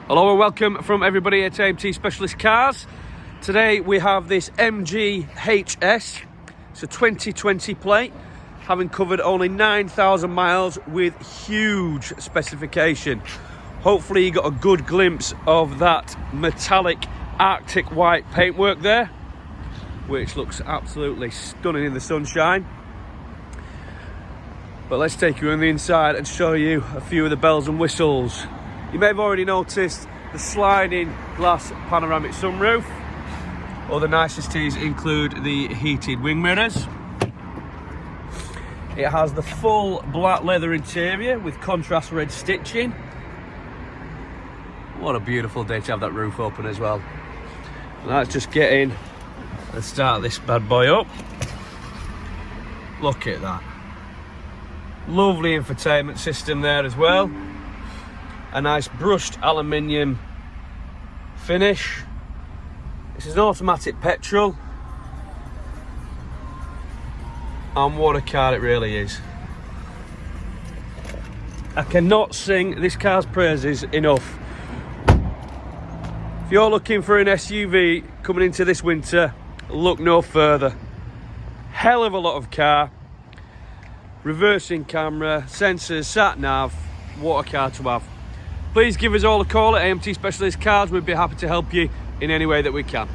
Hello and welcome from everybody at AMT Specialist Cars. Today we have this MG HS. It's a 2020 plate, having covered only 9,000 miles with huge specification. Hopefully you got a good glimpse of that metallic Arctic white paintwork there, which looks absolutely stunning in the sunshine. But let's take you on the inside and show you a few of the bells and whistles. You may have already noticed the sliding glass panoramic sunroof. Other niceties include the heated wing mirrors. It has the full black leather interior with contrast red stitching. What a beautiful day to have that roof open as well. And let's just get in and start this bad boy up. Look at that. Lovely infotainment system there as well. A nice brushed aluminium finish. This is an automatic petrol. And what a car it really is. I cannot sing this car's praises enough. If you're looking for an SUV coming into this winter, look no further. Hell of a lot of car. Reversing camera, sensors, sat nav. What a car to have. Please give us all a call at AMT Specialist Cars. We'd be happy to help you in any way that we can.